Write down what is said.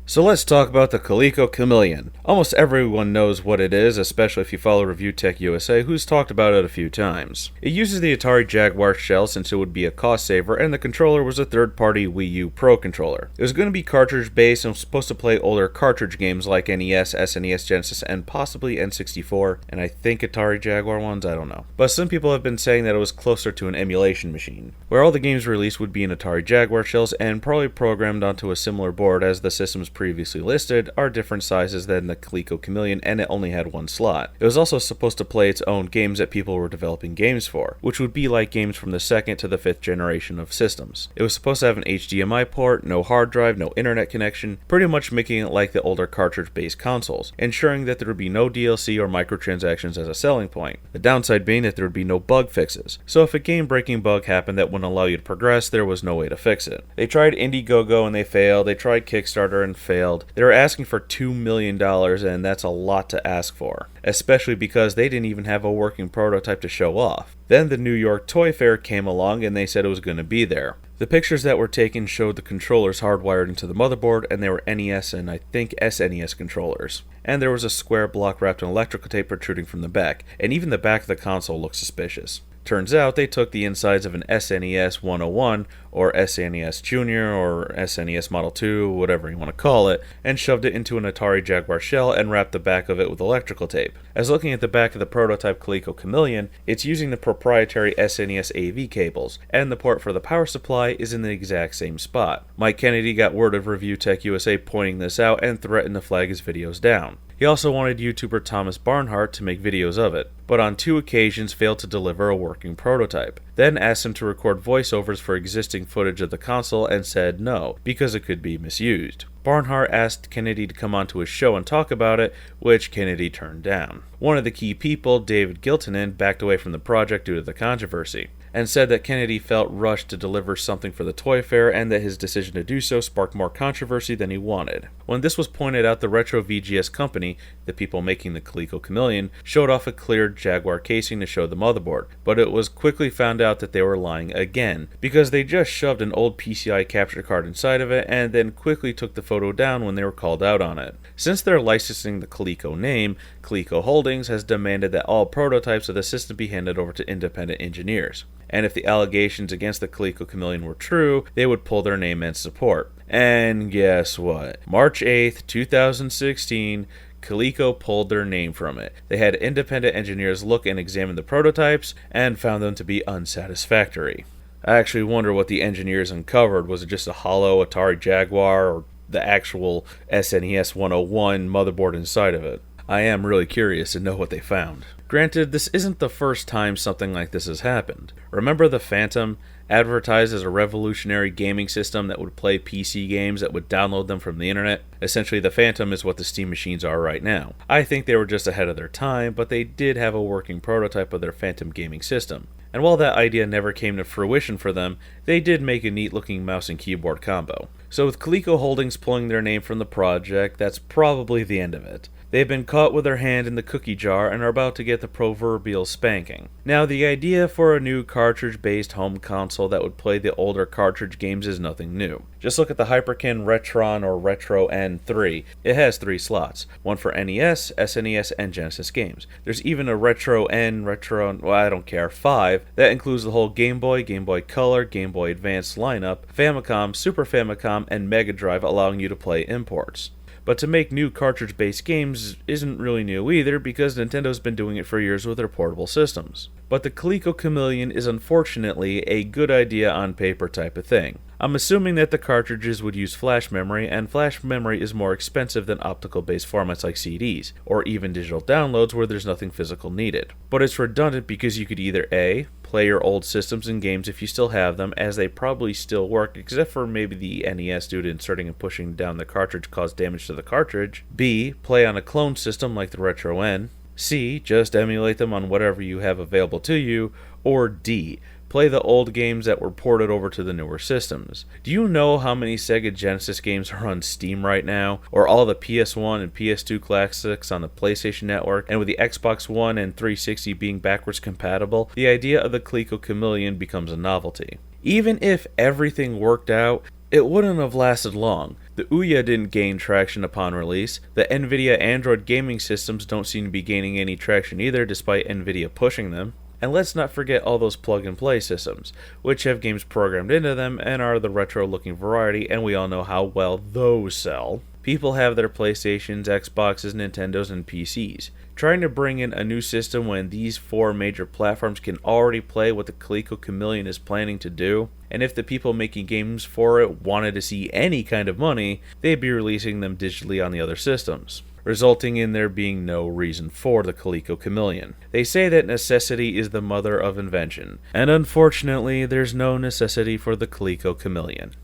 So let's talk about the Coleco Chameleon. Almost everyone knows what it is, especially if you follow Review Tech USA, who's talked about it a few times. It uses the Atari Jaguar shell since it would be a cost saver, and the controller was a third-party Wii U Pro controller. It was going to be cartridge-based and was supposed to play older cartridge games like NES, SNES, Genesis, and possibly N64, and I think Atari Jaguar ones, I don't know. But some people have been saying that it was closer to an emulation machine, where all the games released would be in Atari Jaguar shells and probably programmed onto a similar board as the systems previously listed are different sizes than the Coleco Chameleon, and it only had one slot. It was also supposed to play its own games that people were developing games for, which would be like games from the second to the fifth generation of systems. It was supposed to have an HDMI port, no hard drive, no internet connection, pretty much making it like the older cartridge-based consoles, ensuring that there would be no DLC or microtransactions as a selling point. The downside being that there would be no bug fixes, so if a game-breaking bug happened that wouldn't allow you to progress, there was no way to fix it. They tried Indiegogo and they failed, they tried Kickstarter and failed. They were asking for $2 million, and that's a lot to ask for, especially because they didn't even have a working prototype to show off. Then the New York Toy Fair came along and they said it was going to be there. The pictures that were taken showed the controllers hardwired into the motherboard, and they were NES and I think SNES controllers. And there was a square block wrapped in electrical tape protruding from the back, and even the back of the console looked suspicious. Turns out they took the insides of an SNES 101, or SNES Junior, or SNES Model 2, whatever you want to call it, and shoved it into an Atari Jaguar shell and wrapped the back of it with electrical tape. As looking at the back of the prototype Coleco Chameleon, it's using the proprietary SNES AV cables, and the port for the power supply is in the exact same spot. Mike Kennedy got word of Review Tech USA pointing this out and threatened to flag his videos down. He also wanted YouTuber Thomas Barnhart to make videos of it, but on 2 occasions failed to deliver a working prototype. Then asked him to record voiceovers for existing footage of the console and said no, because it could be misused. Barnhart asked Kennedy to come onto his show and talk about it, which Kennedy turned down. One of the key people, David Giltonen, backed away from the project due to the controversy, and said that Kennedy felt rushed to deliver something for the Toy Fair and that his decision to do so sparked more controversy than he wanted. When this was pointed out, the Retro VGS company, the people making the Coleco Chameleon, showed off a cleared Jaguar casing to show the motherboard, but it was quickly found out that they were lying again, because they just shoved an old PCI capture card inside of it and then quickly took the photo down when they were called out on it. Since they're licensing the Coleco name, Coleco Holdings has demanded that all prototypes of the system be handed over to independent engineers. And if the allegations against the Coleco Chameleon were true, they would pull their name and support. And guess what? March 8th, 2016, Coleco pulled their name from it. They had independent engineers look and examine the prototypes and found them to be unsatisfactory. I actually wonder what the engineers uncovered. Was it just a hollow Atari Jaguar or the actual SNES 101 motherboard inside of it? I am really curious to know what they found. Granted, this isn't the first time something like this has happened. Remember the Phantom, advertised as a revolutionary gaming system that would play PC games that would download them from the internet? Essentially, the Phantom is what the Steam machines are right now. I think they were just ahead of their time, but they did have a working prototype of their Phantom gaming system. And while that idea never came to fruition for them, they did make a neat looking mouse and keyboard combo. So with Coleco Holdings pulling their name from the project, that's probably the end of it. They've been caught with their hand in the cookie jar and are about to get the proverbial spanking. Now, the idea for a new cartridge-based home console that would play the older cartridge games is nothing new. Just look at the Hyperkin Retron or Retro N3. It has 3 slots, one for NES, SNES, and Genesis games. There's even a Retro 5 that includes the whole Game Boy, Game Boy Color, Game Boy Advance lineup, Famicom, Super Famicom, and Mega Drive, allowing you to play imports. But to make new cartridge-based games isn't really new either, because Nintendo's been doing it for years with their portable systems. But the Coleco Chameleon is unfortunately a good idea on paper type of thing. I'm assuming that the cartridges would use flash memory, and flash memory is more expensive than optical-based formats like CDs, or even digital downloads where there's nothing physical needed. But it's redundant because you could either A, play your old systems and games if you still have them, as they probably still work, except for maybe the NES due to inserting and pushing down the cartridge caused damage to the cartridge. B, play on a clone system like the Retro N. C, just emulate them on whatever you have available to you. Or D, play the old games that were ported over to the newer systems. Do you know how many Sega Genesis games are on Steam right now? Or all the PS1 and PS2 classics on the PlayStation Network? And with the Xbox One and 360 being backwards compatible, the idea of the Coleco Chameleon becomes a novelty. Even if everything worked out, it wouldn't have lasted long. The Ouya didn't gain traction upon release. The Nvidia Android gaming systems don't seem to be gaining any traction either, despite Nvidia pushing them. And let's not forget all those plug-and-play systems, which have games programmed into them and are the retro-looking variety, and we all know how well those sell. People have their PlayStations, Xboxes, Nintendos, and PCs. Trying to bring in a new system when these 4 major platforms can already play what the Coleco Chameleon is planning to do, and if the people making games for it wanted to see any kind of money, they'd be releasing them digitally on the other systems, resulting in there being no reason for the Coleco Chameleon. They say that necessity is the mother of invention, and unfortunately there's no necessity for the Coleco Chameleon.